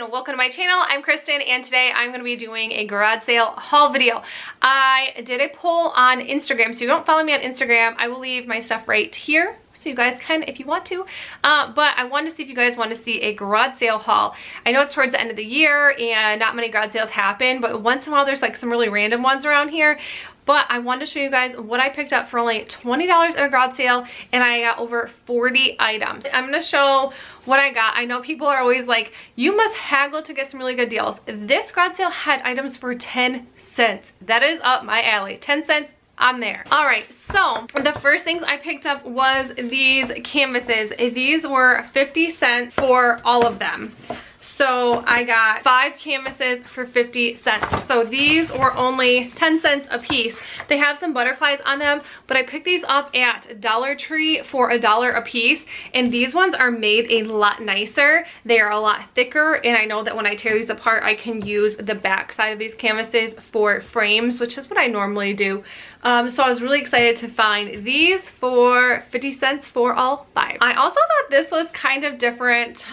and welcome to my channel. I'm Kristen and today I'm going to be doing a garage sale haul video. I did a poll on Instagram, so if you don't follow me on Instagram, I will leave my stuff right here so you guys can if you want to. But I wanted to see if you guys want to see a garage sale haul. I know it's towards the end of the year and not many garage sales happen, but once in a while there's like some really random ones around here. But I wanted to show you guys what I picked up for only $20 at a garage sale, and I got over 40 items. I'm gonna show what I got. I know people are always like, you must haggle to get some really good deals. This garage sale had items for 10 cents. That is up my alley. 10 cents. I'm there. All right, so the first things I picked up was these canvases. These were 50 cents for all of them. So I got 5 canvases for 50 cents. So these were only 10 cents a piece. They have some butterflies on them, but I picked these up at Dollar Tree for $1 a piece. And these ones are made a lot nicer. They are a lot thicker. And I know that when I tear these apart, I can use the back side of these canvases for frames, which is what I normally do. So I was really excited to find these for 50 cents for all 5. I also thought this was kind of different.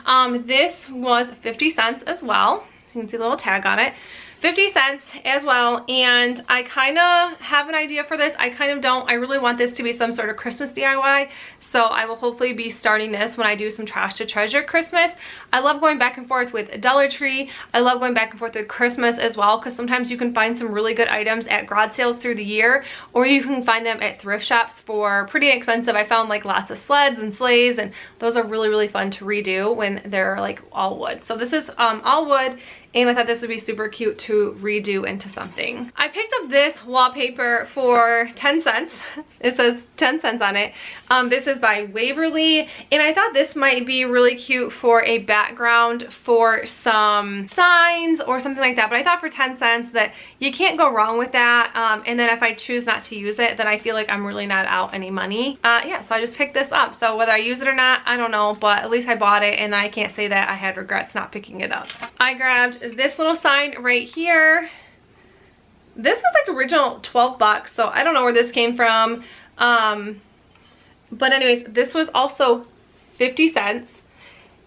This was 50 cents as well. You can see the little tag on it. 50 cents as well, and I kind of have an idea for this. I kind of don't. I really want this to be some sort of Christmas DIY, so I will hopefully be starting this when I do some Trash to Treasure Christmas. I love going back and forth with Dollar Tree. I love going back and forth with Christmas as well, because sometimes you can find some really good items at garage sales through the year, or you can find them at thrift shops for pretty inexpensive. I found like lots of sleds and sleighs, and those are really, really fun to redo when they're like all wood. So this is all wood. And I thought this would be super cute to redo into something. I picked up this wallpaper for 10 cents. It says 10 cents on it. This is by Waverly. And I thought this might be really cute for a background for some signs or something like that. But I thought for 10 cents that you can't go wrong with that. And then if I choose not to use it, then I feel like I'm really not out any money. Yeah, so I just picked this up. So whether I use it or not, I don't know. But at least I bought it, and I can't say that I had regrets not picking it up. I grabbed this little sign right here. This was like original 12 bucks, so I don't know where this came from. But anyways, this was also 50 cents,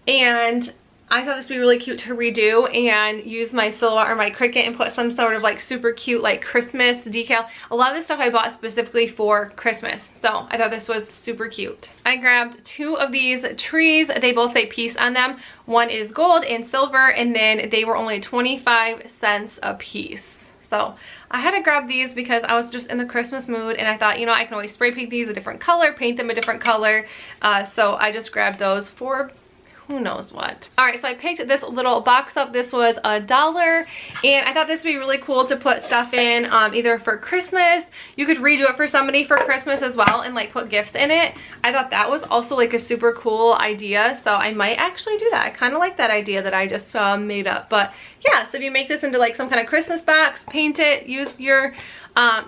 and I thought this would be really cute to redo and use my silhouette or my Cricut and put some sort of like super cute like Christmas decal. A lot of this stuff I bought specifically for Christmas, so I thought this was super cute. I grabbed 2 of these trees. They both say peace on them. One is gold and silver, and then they were only 25 cents a piece. So I had to grab these because I was just in the Christmas mood, and I thought, you know, I can always spray paint these a different color, paint them a different color. So I just grabbed those for who knows what. All right, so I picked this little box up. This was $1, and I thought this would be really cool to put stuff in, either for Christmas. You could redo it for somebody for Christmas as well and like put gifts in it. I thought that was also like a super cool idea, so I might actually do that. I kind of like that idea that I just made up. But yeah, so if you make this into like some kind of Christmas box, paint it, use your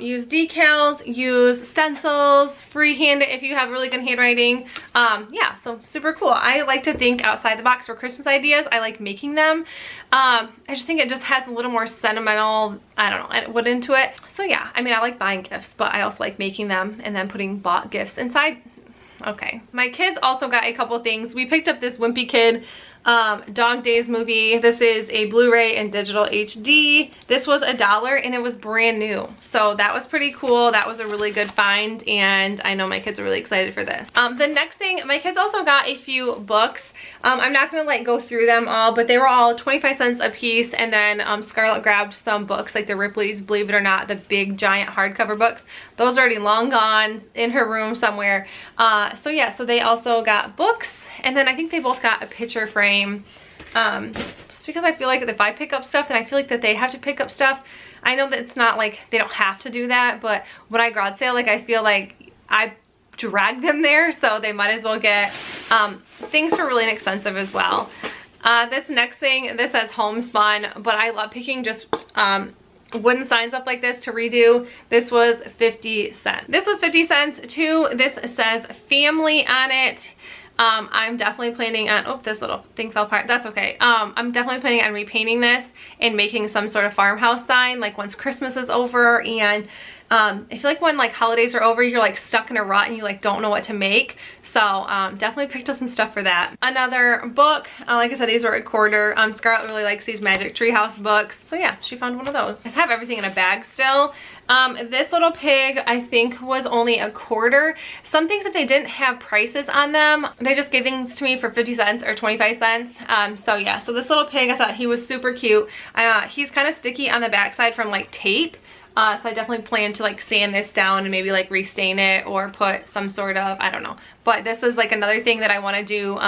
use decals, use stencils, freehand it if you have really good handwriting. Yeah, so super cool. I like to think outside the box for Christmas ideas. I like making them. I just think it just has a little more sentimental, I don't know, wood into it. So yeah, I mean, I like buying gifts, but I also like making them and then putting bought gifts inside. Okay, my kids also got a couple things. We picked up this Wimpy Kid Dog Days movie. This is a Blu-ray and digital HD. This was $1 and it was brand new, so that was pretty cool. That was a really good find, and I know my kids are really excited for this. The next thing, my kids also got a few books. I'm not gonna like go through them all, but they were all 25 cents a piece. And then Scarlett grabbed some books like the Ripley's Believe It or Not, the big giant hardcover books. Those are already long gone in her room somewhere. So yeah, so they also got books. And then I think they both got a picture frame, just because I feel like if I pick up stuff, then I feel like that they have to pick up stuff. I know that it's not like they don't have to do that, but when I garage sale, like I feel like I drag them there, so they might as well get things for really inexpensive as well. This next thing, this says homespun, but I love picking just wooden signs up like this to redo. This was 50 cents. This was 50 cents too. This says family on it. I'm definitely planning on, oh, this little thing fell apart. That's okay. I'm definitely planning on repainting this and making some sort of farmhouse sign like once Christmas is over. And I feel like when like holidays are over, you're like stuck in a rut and you like don't know what to make. So definitely picked up some stuff for that. Another book, like I said, these were a quarter. Scarlett really likes these Magic Treehouse books. So yeah, she found one of those. I have everything in a bag still. This little pig I think was only a quarter. Some things that they didn't have prices on them, they just gave things to me for 50 cents or 25 cents. So yeah, so this little pig, I thought he was super cute. He's kind of sticky on the backside from like tape. So I definitely plan to like sand this down and maybe like restain it or put some sort of, I don't know. But this is like another thing that I want to do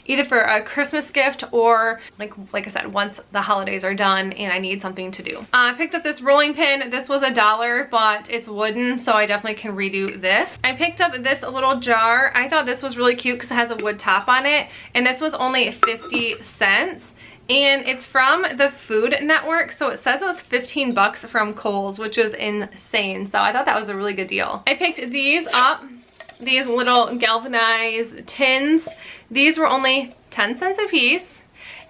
either for a Christmas gift or like I said, once the holidays are done and I need something to do. I picked up this rolling pin. This was $1, but it's wooden, so I definitely can redo this. I picked up this little jar. I thought this was really cute because it has a wood top on it, and this was only 50 cents. And it's from the Food Network, so it says it was 15 bucks from Kohl's, which is insane. So I thought that was a really good deal. I picked these up, these little galvanized tins. These were only 10 cents a piece.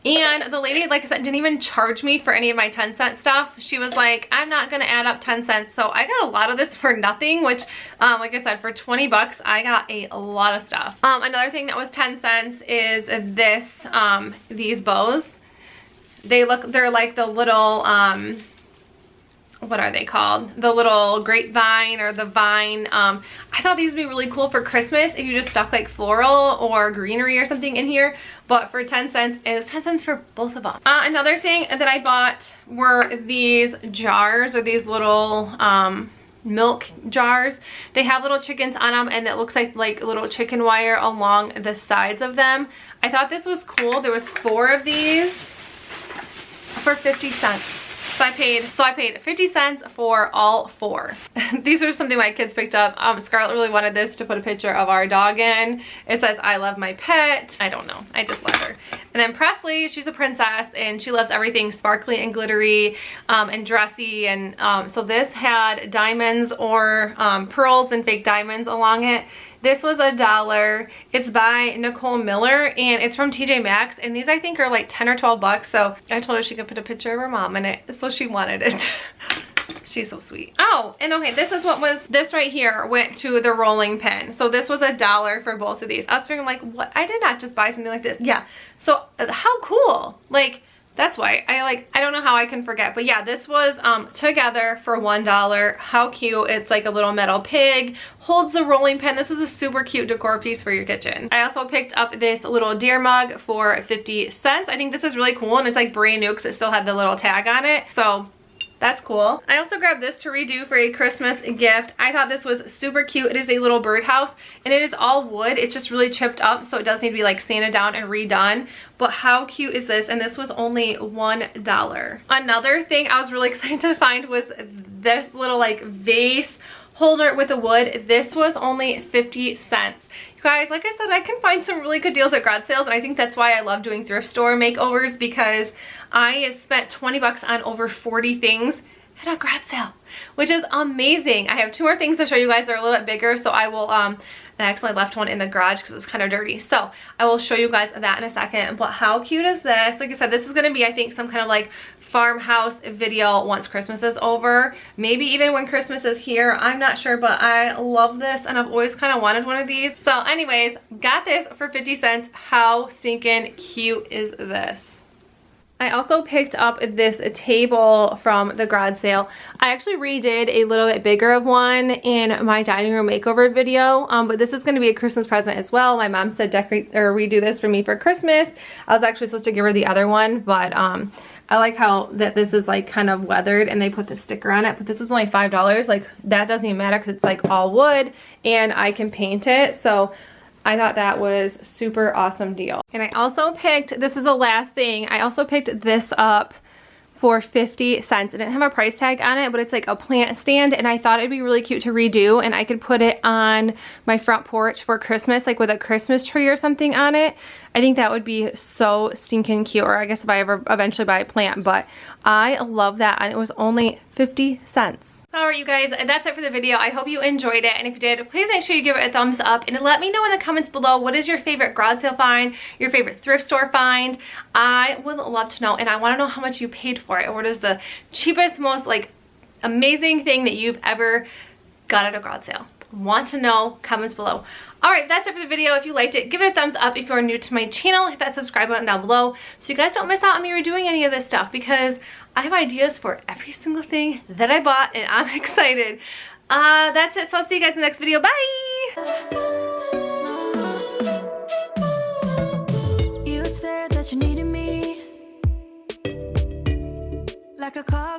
And the lady, like I said, didn't even charge me for any of my 10-cent stuff. She was like, I'm not gonna add up 10 cents. So I got a lot of this for nothing, which, like I said, for 20 bucks, I got a lot of stuff. Another thing that was 10 cents is this, these bows. They're like the little, what are they called? The little grapevine or the vine. I thought these would be really cool for Christmas if you just stuck like floral or greenery or something in here. But for 10 cents, it was 10 cents for both of them. Another thing that I bought were these jars or these little, milk jars. They have little chickens on them and it looks like little chicken wire along the sides of them. I thought this was cool. There was 4 of these for 50 cents. So I paid 50 cents for all 4. These are something my kids picked up. Scarlett really wanted this to put a picture of our dog in. It says, I love my pet. I don't know. I just love her. And then Presley, she's a princess and she loves everything sparkly and glittery and dressy. And so this had diamonds or pearls and fake diamonds along it. This was $1. It's by Nicole Miller and it's from TJ Maxx, and these I think are like 10 or 12 bucks. So I told her she could put a picture of her mom in it, so she wanted it. She's so sweet. Oh, and okay, this is what was, this right here went to the rolling pin. So this was $1 for both of these. I was figuring like, what? I did not just buy something like this. Yeah, so how cool. Like, that's why I don't know how I can forget, but yeah, this was together for $1. How cute. It's like a little metal pig, holds the rolling pin. This is a super cute decor piece for your kitchen. I also picked up this little deer mug for 50 cents. I think this is really cool and it's like brand new because it still had the little tag on it. So that's cool. I also grabbed this to redo for a Christmas gift. I thought this was super cute. It is a little birdhouse and it is all wood. It's just really chipped up, so it does need to be like sanded down and redone. But how cute is this? And this was only $1. Another thing I was really excited to find was this little like vase holder with the wood. This was only 50 cents. You guys, like I said, I can find some really good deals at garage sales, and I think that's why I love doing thrift store makeovers, because I spent 20 bucks on over 40 things at a garage sale, which is amazing. I have 2 more things to show you guys. They're a little bit bigger, so I will, I actually left one in the garage because it's kind of dirty. So I will show you guys that in a second. But how cute is this? Like I said, this is going to be, I think, some kind of like farmhouse video once Christmas is over. Maybe even when Christmas is here. I'm not sure, but I love this and I've always kind of wanted one of these. So anyways, got this for 50 cents. How stinking cute is this? I also picked up this table from the garage sale. I actually redid a little bit bigger of one in my dining room makeover video, but this is going to be a Christmas present as well. My mom said decorate or redo this for me for Christmas. I was actually supposed to give her the other one, but I like how that this is like kind of weathered and they put the sticker on it, but this was only $5. Like, that doesn't even matter because it's like all wood and I can paint it. So I thought that was super awesome deal. And I also picked, this is the last thing, I also picked this up for 50 cents. It didn't have a price tag on it, but it's like a plant stand, and I thought it'd be really cute to redo, and I could put it on my front porch for Christmas, like with a Christmas tree or something on it. I think that would be so stinking cute, or I guess if I ever eventually buy a plant, but I love that, and it was only 50 cents. Alright you guys, that's it for the video. I hope you enjoyed it, and if you did, please make sure you give it a thumbs up and let me know in the comments below what is your favorite garage sale find, your favorite thrift store find. I would love to know, and I want to know how much you paid for it, or what is the cheapest, most like amazing thing that you've ever got at a garage sale. Want to know, comments below. All right, that's it for the video. If you liked it, give it a thumbs up. If you're new to my channel, hit that subscribe button down below so you guys don't miss out on me redoing any of this stuff, because I have ideas for every single thing that I bought and I'm excited. That's it. So I'll see you guys in the next video. Bye. You said that you needed me like a car.